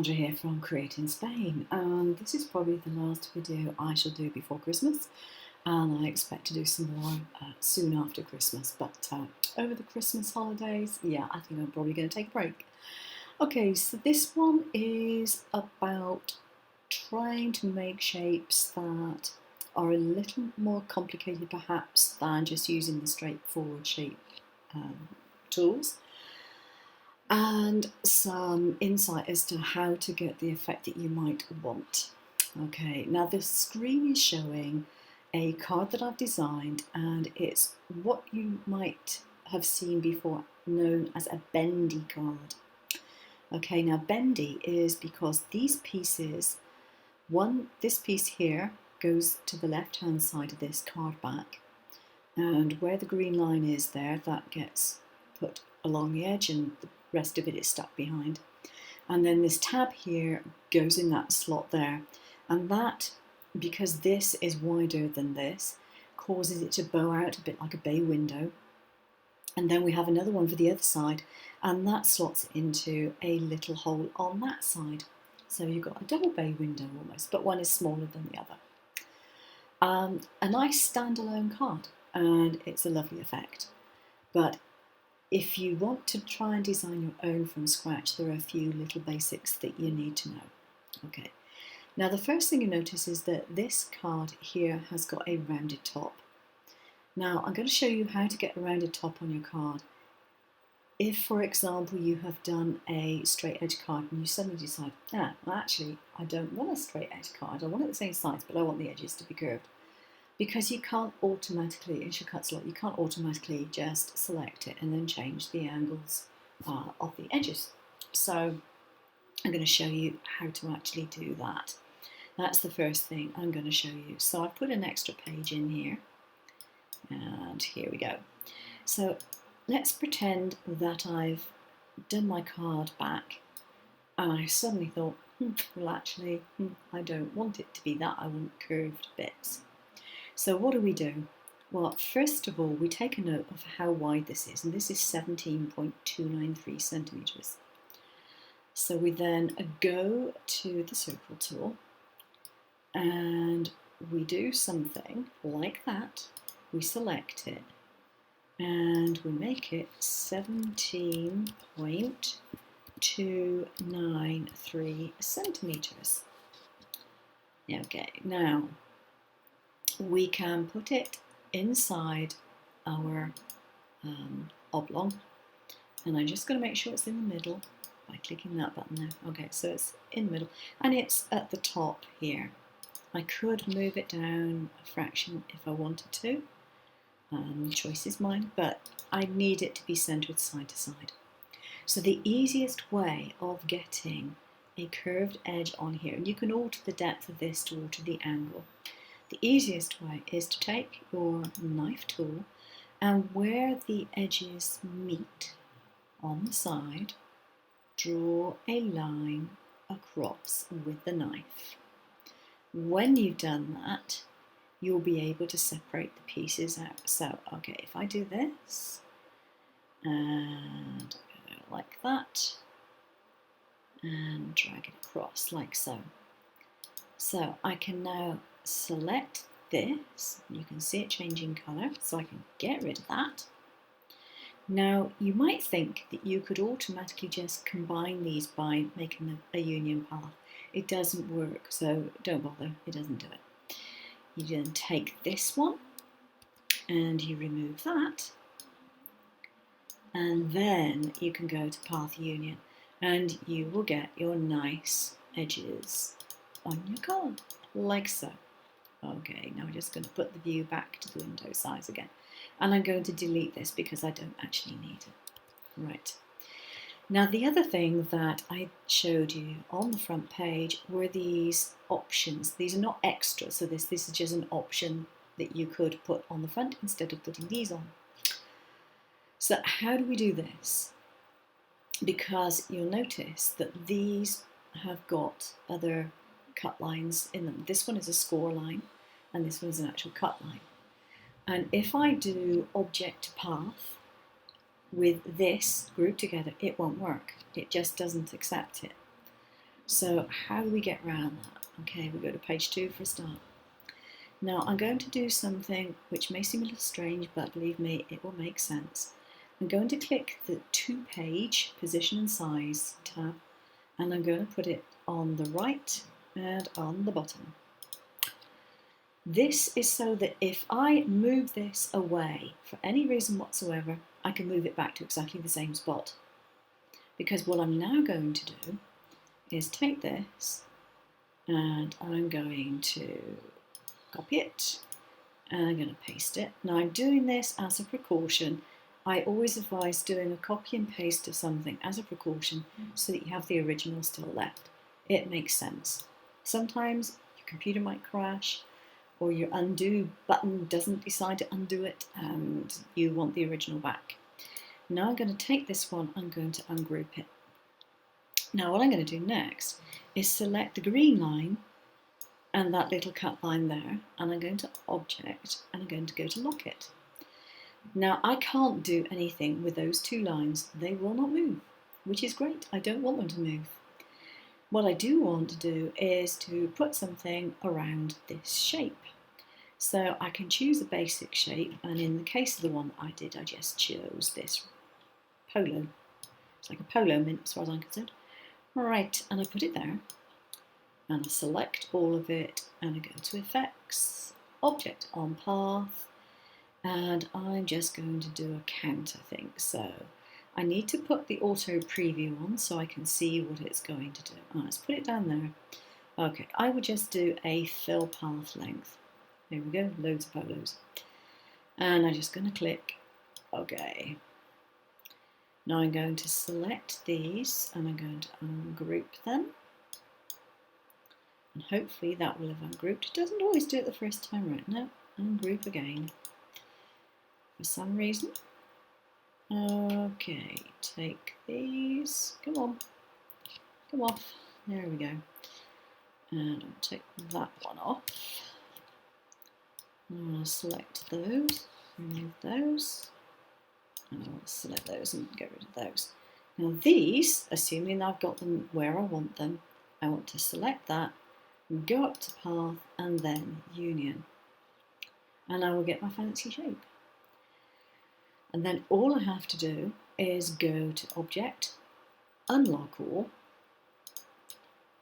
Andrea here from Creating Spain, and this is probably the last video I shall do before Christmas, and I expect to do some more soon after Christmas, but over the Christmas holidays, yeah, I think I'm probably going to take a break. Okay, so this one is about trying to make shapes that are a little more complicated perhaps than just using the straightforward shape tools, and some insight as to how to get the effect that you might want. Okay, now the screen is showing a card that I've designed, and it's what you might have seen before known as a bendy card. Okay, now bendy is because these pieces, this piece here goes to the left hand side of this card back, and where the green line is there, that gets put along the edge and the rest of it is stuck behind. And then this tab here goes in that slot there, and that, because this is wider than this, causes it to bow out a bit like a bay window. And then we have another one for the other side, and that slots into a little hole on that side. So you've got a double bay window almost, but one is smaller than the other. A nice standalone card, and it's a lovely effect. But if you want to try and design your own from scratch, there are a few little basics that you need to know. Okay, now the first thing you notice is that this card here has got a rounded top. Now I'm going to show you how to get a rounded top on your card. If, for example, you have done a straight edge card and you suddenly decide, well, actually, I don't want a straight edge card, I want it the same size, but I want the edges to be curved. Because you can't automatically, in your cut slot, you can't automatically just select it and then change the angles of the edges. So I'm going to show you how to actually do that. That's the first thing I'm going to show you. So I've put an extra page in here, and here we go. So let's pretend that I've done my card back, and I suddenly thought, well actually, I don't want it to be that, I want curved bits. So what do? Well, first of all, we take a note of how wide this is, and this is 17.293 centimetres. So we then go to the circle tool, and we do something like that. We select it, and we make it 17.293 centimetres. Okay, now we can put it inside our oblong, and I'm just going to make sure it's in the middle by clicking that button there. Okay, so it's in the middle, and it's at the top here. I could move it down a fraction if I wanted to. The choice is mine, but I need it to be centered side to side. So the easiest way of getting a curved edge on here, and you can alter the depth of this to alter the angle. The easiest way is to take your knife tool, and where the edges meet on the side, draw a line across with the knife. When you've done that, you'll be able to separate the pieces out. So, okay, if I do this, and go like that, and drag it across like so. So I can now select this, you can see it changing colour, so I can get rid of that. Now you might think that you could automatically just combine these by making a union path. It doesn't work, so don't bother, it doesn't do it. You then take this one and you remove that, and then you can go to path union, and you will get your nice edges on your card, like so. Okay, now I'm just going to put the view back to the window size again, and I'm going to delete this because I don't actually need it. Right. Now the other thing that I showed you on the front page were these options. These are not extra, so this is just an option that you could put on the front instead of putting these on. So how do we do this? Because you'll notice that these have got other cut lines in them. This one is a score line, and this one is an actual cut line. And if I do object to path with this grouped together, it won't work. It just doesn't accept it. So how do we get around that? Okay, we go to page 2 for a start. Now I'm going to do something which may seem a little strange, but believe me, it will make sense. I'm going to click the to page position and size tab, and I'm going to put it on the right and on the bottom. This is so that if I move this away for any reason whatsoever, I can move it back to exactly the same spot. Because what I'm now going to do is take this and I'm going to copy it and I'm going to paste it. Now I'm doing this as a precaution. I always advise doing a copy and paste of something as a precaution so that you have the original still left. It makes sense. Sometimes your computer might crash or your undo button doesn't decide to undo it and you want the original back. Now I'm going to take this one, I'm going to ungroup it. Now what I'm going to do next is select the green line and that little cut line there, and I'm going to Object and I'm going to go to Lock It. Now I can't do anything with those two lines, they will not move, which is great, I don't want them to move. What I do want to do is to put something around this shape. So I can choose a basic shape, and in the case of the one I did, I just chose this polo. It's like a polo mint as far as I'm concerned. Right, and I put it there, and I select all of it, and I go to Effects, Object on Path, and I'm just going to do a count, I think. So I need to put the auto preview on so I can see what it's going to do. Let's put it down there. Okay, I would just do a fill path length. There we go, loads of polos. And I'm just going to click OK. Now I'm going to select these and I'm going to ungroup them. And hopefully that will have ungrouped. It doesn't always do it the first time right. No, ungroup again. For some reason. Okay, take these. Come on. Come off. There we go. And I'll take that one off. And I'll select those, remove those, and I'll select those and get rid of those. Now these, assuming I've got them where I want them, I want to select that, go up to Path, and then Union. And I will get my fancy shape. And then all I have to do is go to Object, Unlock All,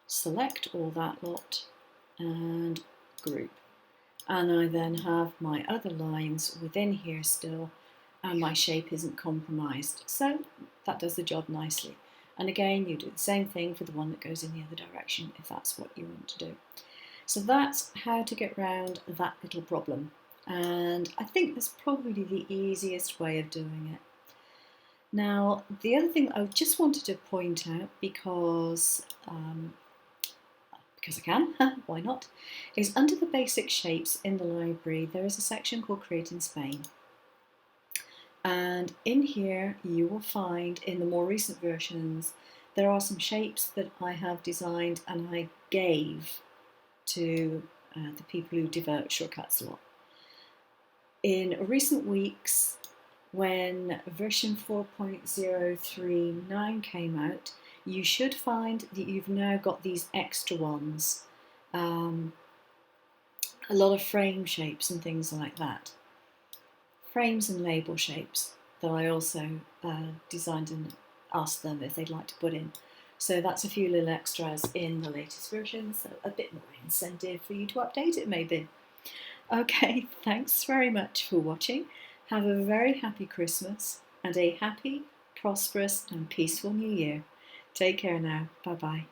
select all that lot, and group. And I then have my other lines within here still, and my shape isn't compromised. So that does the job nicely. And again, you do the same thing for the one that goes in the other direction if that's what you want to do. So that's how to get around that little problem. And I think that's probably the easiest way of doing it. Now, the other thing I just wanted to point out, because I can, why not, is under the basic shapes in the library there is a section called Create in Spain. And in here you will find, in the more recent versions, there are some shapes that I have designed and I gave to the people who develop shortcuts a lot. In recent weeks, when version 4.039 came out, you should find that you've now got these extra ones, a lot of frame shapes and things like that. Frames and label shapes that I also designed and asked them if they'd like to put in. So that's a few little extras in the latest version, so a bit more incentive for you to update it maybe. Okay, thanks very much for watching. Have a very happy Christmas and a happy, prosperous and peaceful New Year. Take care now. Bye-bye.